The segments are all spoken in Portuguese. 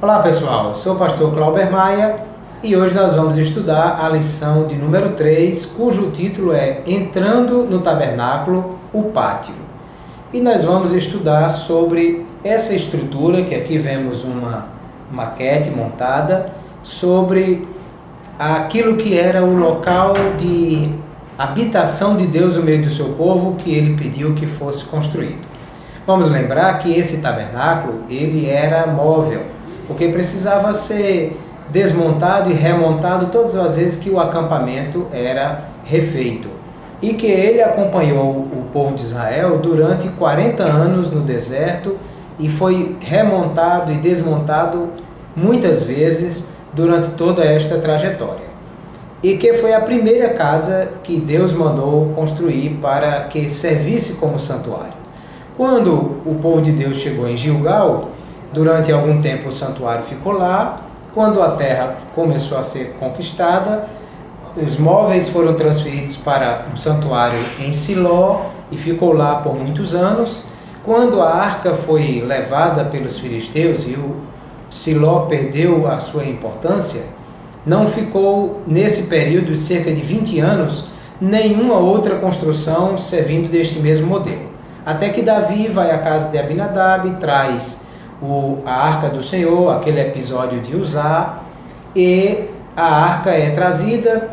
Olá pessoal, eu sou o pastor Clauber Maia e hoje nós vamos estudar a lição de número 3, cujo título é Entrando no Tabernáculo, o Pátio. E nós vamos estudar sobre essa estrutura, que aqui vemos uma maquete montada, sobre aquilo que era o local de habitação de Deus no meio do seu povo, que ele pediu que fosse construído. Vamos lembrar que esse tabernáculo, ele era móvel, porque precisava ser desmontado e remontado todas as vezes que o acampamento era refeito. E que ele acompanhou o povo de Israel durante 40 anos no deserto e foi remontado e desmontado muitas vezes durante toda esta trajetória. E que foi a primeira casa que Deus mandou construir para que servisse como santuário. Quando o povo de Deus chegou em Gilgal, durante algum tempo o santuário ficou lá. Quando a terra começou a ser conquistada, os móveis foram transferidos para um santuário em Siló e ficou lá por muitos anos. Quando a arca foi levada pelos filisteus e o Siló perdeu a sua importância, não ficou nesse período de cerca de 20 anos nenhuma outra construção servindo deste mesmo modelo. Até que Davi vai à casa de Abinadab, traz a arca do Senhor, aquele episódio de Uzá, e a arca é trazida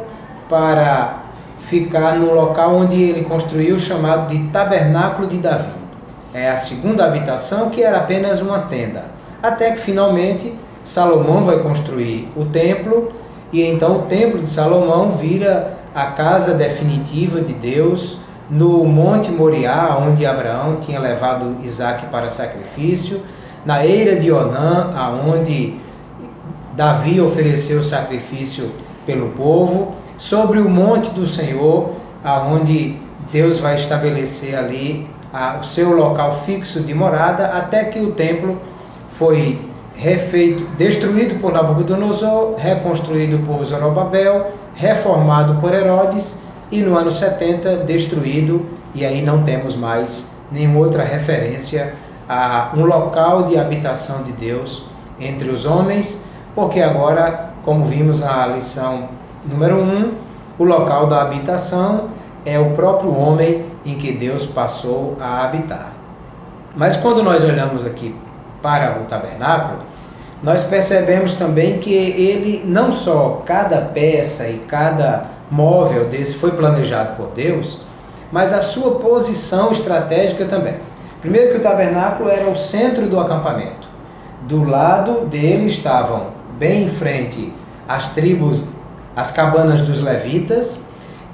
para ficar no local onde ele construiu, chamado de Tabernáculo de Davi. É a segunda habitação, que era apenas uma tenda. Até que finalmente Salomão vai construir o templo, e então o templo de Salomão vira a casa definitiva de Deus no Monte Moriá, onde Abraão tinha levado Isaque para sacrifício, na eira de Onã, aonde Davi ofereceu sacrifício pelo povo, sobre o monte do Senhor, aonde Deus vai estabelecer ali o seu local fixo de morada, até que o templo foi refeito, destruído por Nabucodonosor, reconstruído por Zorobabel, reformado por Herodes e no ano 70 destruído, e aí não temos mais nenhuma outra referência a um local de habitação de Deus entre os homens, porque agora, como vimos na lição número 1, o local da habitação é o próprio homem em que Deus passou a habitar. Mas quando nós olhamos aqui para o tabernáculo, nós percebemos também que ele, não só cada peça e cada móvel desse foi planejado por Deus, mas a sua posição estratégica também. Primeiro que o tabernáculo era o centro do acampamento. Do lado dele estavam, bem em frente, as tribos, as cabanas dos levitas,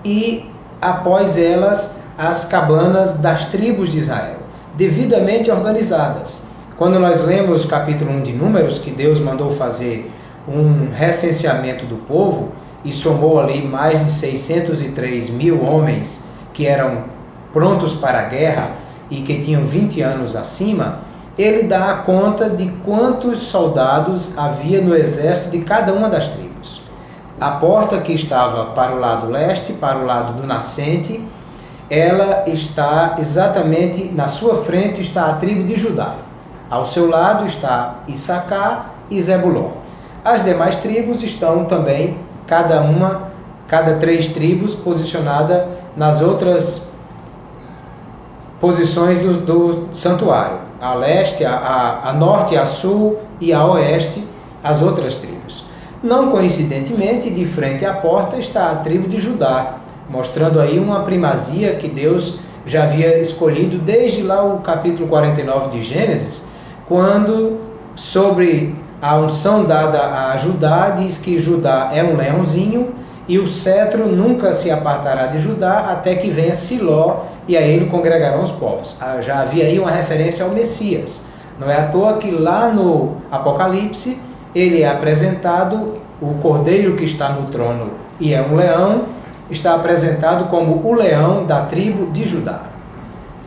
e após elas, as cabanas das tribos de Israel, devidamente organizadas. Quando nós lemos o capítulo 1 de Números, que Deus mandou fazer um recenseamento do povo, e somou ali mais de 603 mil homens que eram prontos para a guerra e que tinham 20 anos acima, ele dá a conta de quantos soldados havia no exército de cada uma das tribos. A porta que estava para o lado leste, para o lado do nascente, ela está exatamente na sua frente, está a tribo de Judá. Ao seu lado está Issacar e Zebulon. As demais tribos estão também, cada 3 tribos posicionada nas outras posições do santuário. A leste, a norte, a sul e a oeste, as outras tribos. Não coincidentemente, de frente à porta está a tribo de Judá, mostrando aí uma primazia que Deus já havia escolhido desde lá o capítulo 49 de Gênesis, quando sobre a unção dada a Judá, diz que Judá é um leãozinho e o cetro nunca se apartará de Judá até que venha Siló e a ele congregarão os povos. Já havia aí uma referência ao Messias. Não é à toa que lá no Apocalipse ele é apresentado, o cordeiro que está no trono e é um leão, está apresentado como o leão da tribo de Judá.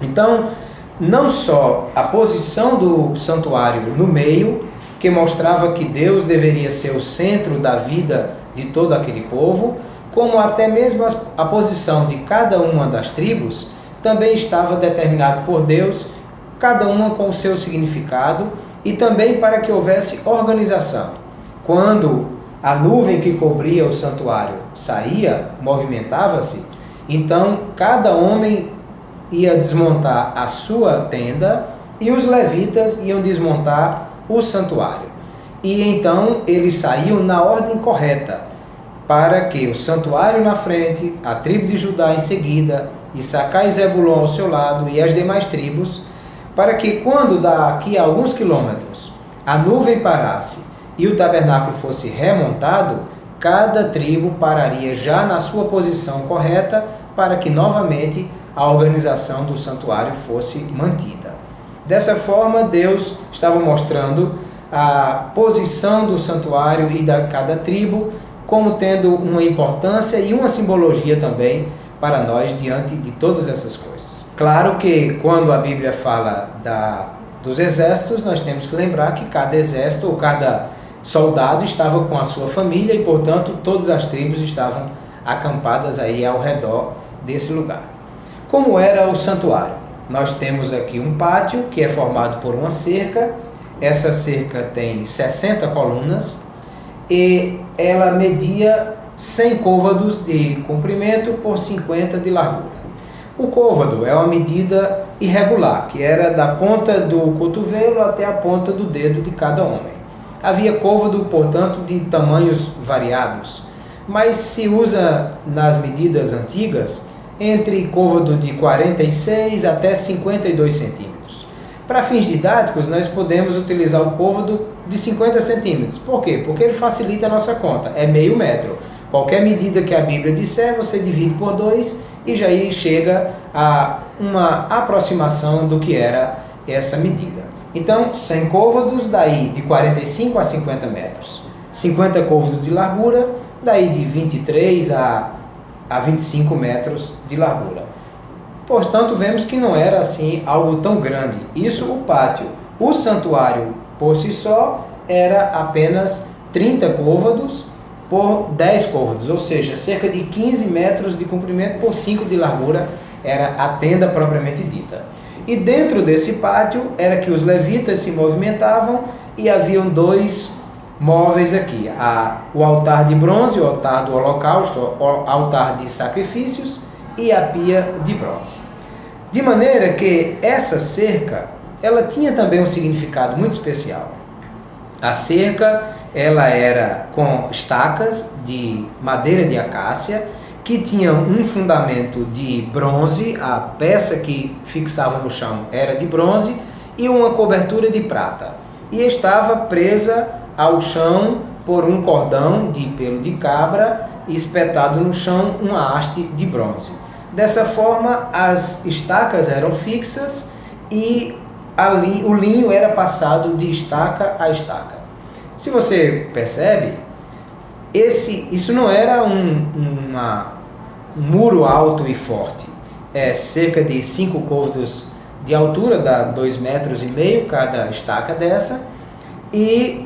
Então, não só a posição do santuário no meio, que mostrava que Deus deveria ser o centro da vida de todo aquele povo, como até mesmo a posição de cada uma das tribos também estava determinado por Deus cada uma com o seu significado, e também para que houvesse organização. Quando a nuvem que cobria o santuário saía, movimentava-se, então cada homem ia desmontar a sua tenda e os levitas iam desmontar o santuário. E então eles saíam na ordem correta, para que o santuário na frente, a tribo de Judá em seguida, Issacar e Zebulon ao seu lado e as demais tribos, para que quando daqui a alguns quilômetros a nuvem parasse e o tabernáculo fosse remontado, cada tribo pararia já na sua posição correta para que novamente a organização do santuário fosse mantida. Dessa forma, Deus estava mostrando a posição do santuário e da cada tribo como tendo uma importância e uma simbologia também para nós diante de todas essas coisas. Claro que quando a Bíblia fala dos exércitos, nós temos que lembrar que cada exército ou cada soldado estava com a sua família e, portanto, todas as tribos estavam acampadas aí ao redor desse lugar. Como era o santuário? Nós temos aqui um pátio que é formado por uma cerca. Essa cerca tem 60 colunas e ela media 100 côvados de comprimento por 50 de largura. O côvado é uma medida irregular, que era da ponta do cotovelo até a ponta do dedo de cada homem. Havia côvado, portanto, de tamanhos variados, mas se usa nas medidas antigas entre côvado de 46 até 52 centímetros. Para fins didáticos, nós podemos utilizar o côvado de 50 centímetros. Por quê? Porque ele facilita a nossa conta, é meio metro. Qualquer medida que a Bíblia disser, você divide por 2 e já aí chega a uma aproximação do que era essa medida. Então, 100 côvados, daí de 45 a 50 metros. 50 côvados de largura, daí de 23 a 25 metros de largura. Portanto, vemos que não era assim algo tão grande. Isso o pátio. O santuário, por si só, era apenas 30 côvados por 10 côvados, ou seja, cerca de 15 metros de comprimento por 5 de largura, era a tenda propriamente dita. E dentro desse pátio era que os levitas se movimentavam e haviam 2 móveis aqui, o altar de bronze, o altar do holocausto, o altar de sacrifícios e a pia de bronze. De maneira que essa cerca, ela tinha também um significado muito especial. A cerca, ela era com estacas de madeira de acácia, que tinham um fundamento de bronze, a peça que fixava no chão era de bronze, e uma cobertura de prata. E estava presa ao chão por um cordão de pelo de cabra e espetado no chão uma haste de bronze. Dessa forma, as estacas eram fixas e ali o linho era passado de estaca a estaca. Se você percebe, isso não era um muro alto e forte. É cerca de 5 côvados de altura, dá 2,5 metros cada estaca dessa, e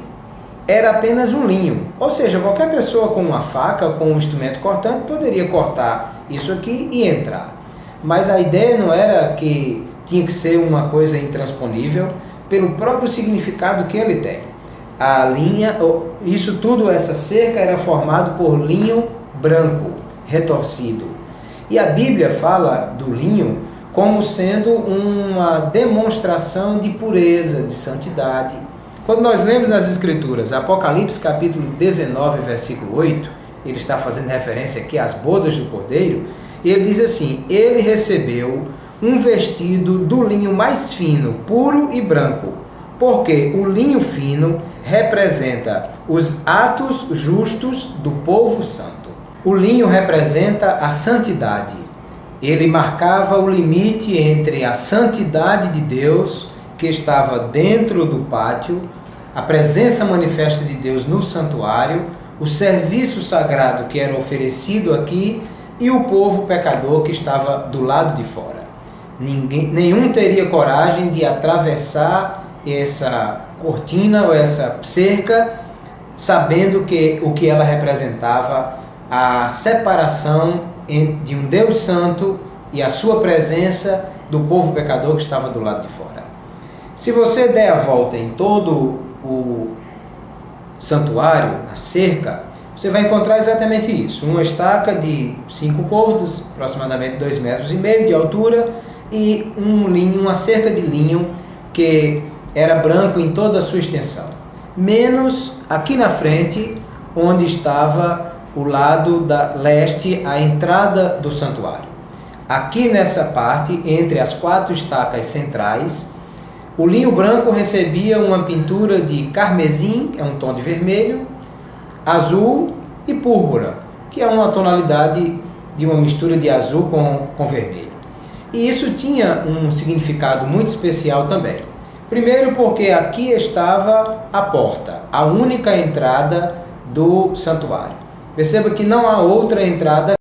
era apenas um linho. Ou seja, qualquer pessoa com uma faca, com um instrumento cortante, poderia cortar isso aqui e entrar. Mas a ideia não era que tinha que ser uma coisa intransponível, pelo próprio significado que ele tem. A linha, isso tudo, essa cerca era formado por linho branco, retorcido. E a Bíblia fala do linho como sendo uma demonstração de pureza, de santidade. Quando nós lemos nas Escrituras, Apocalipse capítulo 19, versículo 8, ele está fazendo referência aqui às bodas do Cordeiro, e ele diz assim: ele recebeu um vestido do linho mais fino, puro e branco, porque o linho fino representa os atos justos do povo santo. O linho representa a santidade. Ele marcava o limite entre a santidade de Deus, que estava dentro do pátio, a presença manifesta de Deus no santuário, o serviço sagrado que era oferecido aqui e o povo pecador que estava do lado de fora. Nenhum teria coragem de atravessar essa cortina ou essa cerca, sabendo que o que ela representava, a separação de um Deus santo e a sua presença do povo pecador que estava do lado de fora. Se você der a volta em todo o santuário, na cerca, você vai encontrar exatamente isso. Uma estaca de 5 côvados, aproximadamente 2,5 metros de altura, e uma cerca de linho que era branco em toda a sua extensão. Menos aqui na frente, onde estava o lado da leste, a entrada do santuário. Aqui nessa parte, entre as 4 estacas centrais, o linho branco recebia uma pintura de carmesim, que é um tom de vermelho, azul e púrpura, que é uma tonalidade de uma mistura de azul com vermelho. E isso tinha um significado muito especial também. Primeiro porque aqui estava a porta, a única entrada do santuário. Perceba que não há outra entrada,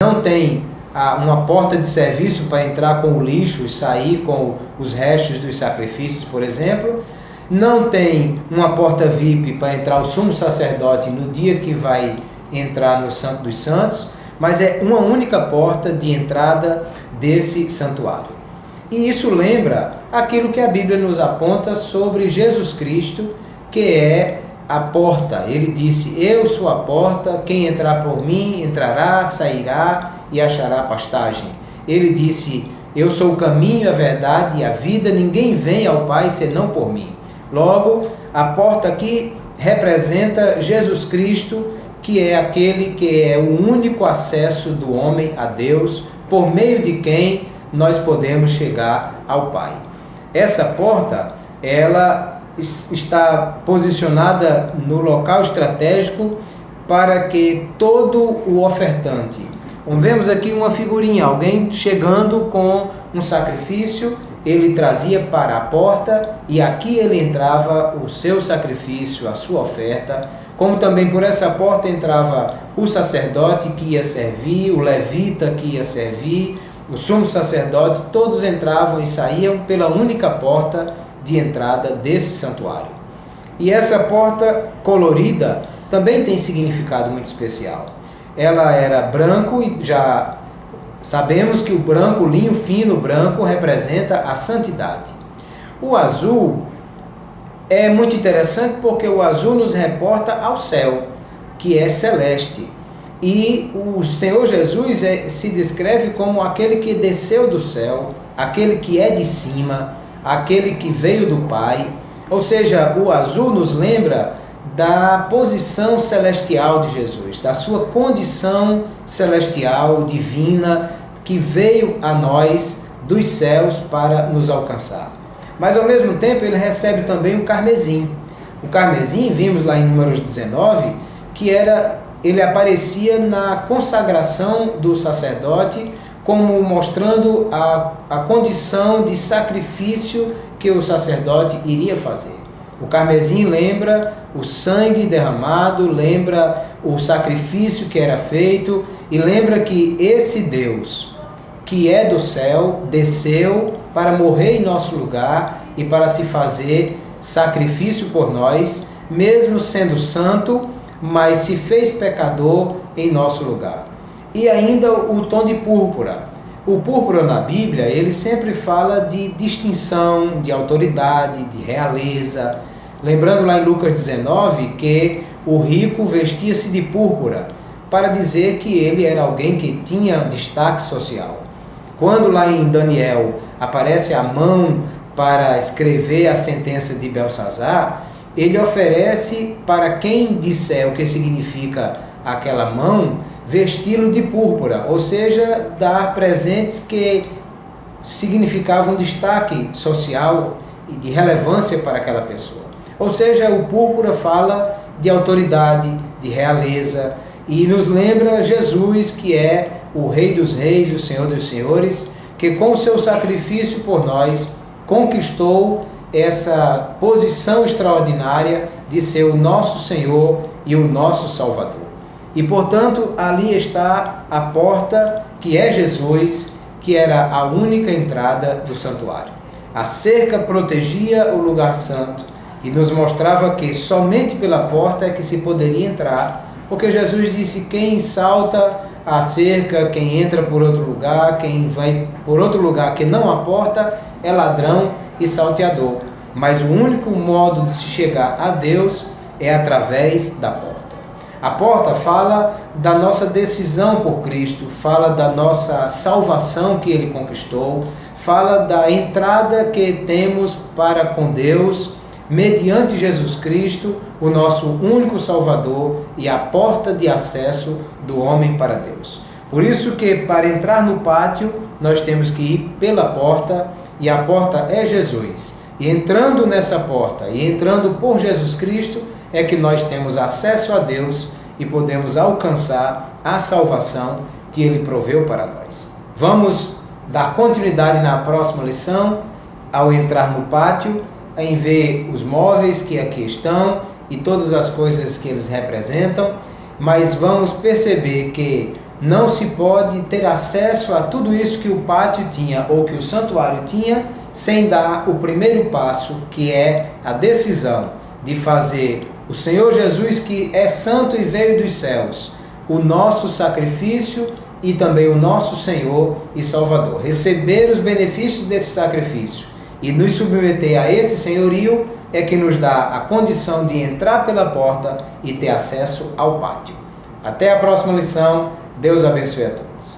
não tem uma porta de serviço para entrar com o lixo e sair com os restos dos sacrifícios, por exemplo. Não tem uma porta VIP para entrar o sumo sacerdote no dia que vai entrar no Santo dos Santos, mas é uma única porta de entrada desse santuário. E isso lembra aquilo que a Bíblia nos aponta sobre Jesus Cristo, que é a porta. Ele disse: eu sou a porta, quem entrar por mim entrará, sairá e achará pastagem. Ele disse: eu sou o caminho, a verdade e a vida, ninguém vem ao Pai senão por mim. Logo, a porta aqui representa Jesus Cristo, que é aquele que é o único acesso do homem a Deus, por meio de quem nós podemos chegar ao Pai. Essa porta, ela está posicionada no local estratégico para que todo o ofertante... Vemos aqui uma figurinha, alguém chegando com um sacrifício, ele trazia para a porta e aqui ele entrava o seu sacrifício, a sua oferta, como também por essa porta entrava o sacerdote que ia servir, o levita que ia servir, o sumo sacerdote, todos entravam e saíam pela única porta de entrada desse santuário. E essa porta colorida também tem significado muito especial. Ela era branco e já sabemos que o branco, o linho fino branco, representa a santidade. O azul é muito interessante porque o azul nos reporta ao céu, que é celeste. E o Senhor Jesus se descreve como aquele que desceu do céu, aquele que é de cima, aquele que veio do Pai. Ou seja, o azul nos lembra da posição celestial de Jesus, da sua condição celestial, divina, que veio a nós dos céus para nos alcançar. Mas ao mesmo tempo ele recebe também o carmesim. O carmesim, vimos lá em Números 19, que ele aparecia na consagração do sacerdote, como mostrando a condição de sacrifício que o sacerdote iria fazer. O carmesim lembra o sangue derramado, lembra o sacrifício que era feito e lembra que esse Deus, que é do céu, desceu para morrer em nosso lugar e para se fazer sacrifício por nós, mesmo sendo santo, mas se fez pecador em nosso lugar. E ainda o tom de púrpura. O púrpura na Bíblia, ele sempre fala de distinção, de autoridade, de realeza. Lembrando lá em Lucas 19 que o rico vestia-se de púrpura, para dizer que ele era alguém que tinha destaque social. Quando lá em Daniel aparece a mão para escrever a sentença de Belsazar, ele oferece para quem disser o que significa aquela mão, vesti-lo de púrpura, ou seja, dar presentes que significavam destaque social e de relevância para aquela pessoa. Ou seja, o púrpura fala de autoridade, de realeza, e nos lembra Jesus, que é o Rei dos Reis e o Senhor dos Senhores, que com o seu sacrifício por nós conquistou essa posição extraordinária de ser o nosso Senhor e o nosso Salvador. E, portanto, ali está a porta, que é Jesus, que era a única entrada do santuário. A cerca protegia o lugar santo e nos mostrava que somente pela porta é que se poderia entrar, porque Jesus disse: quem salta a cerca, quem entra por outro lugar, quem vai por outro lugar que não a porta, é ladrão e salteador. Mas o único modo de se chegar a Deus é através da porta. A porta fala da nossa decisão por Cristo, fala da nossa salvação que Ele conquistou, fala da entrada que temos para com Deus, mediante Jesus Cristo, o nosso único Salvador e a porta de acesso do homem para Deus. Por isso que para entrar no pátio, nós temos que ir pela porta, e a porta é Jesus. E entrando nessa porta, e entrando por Jesus Cristo, é que nós temos acesso a Deus e podemos alcançar a salvação que Ele proveu para nós. Vamos dar continuidade na próxima lição, ao entrar no pátio, em ver os móveis que aqui estão e todas as coisas que eles representam, mas vamos perceber que não se pode ter acesso a tudo isso que o pátio tinha ou que o santuário tinha sem dar o primeiro passo, que é a decisão de fazer o Senhor Jesus, que é santo e veio dos céus, o nosso sacrifício e também o nosso Senhor e Salvador. Receber os benefícios desse sacrifício e nos submeter a esse senhorio é que nos dá a condição de entrar pela porta e ter acesso ao pátio. Até a próxima lição. Deus abençoe a todos.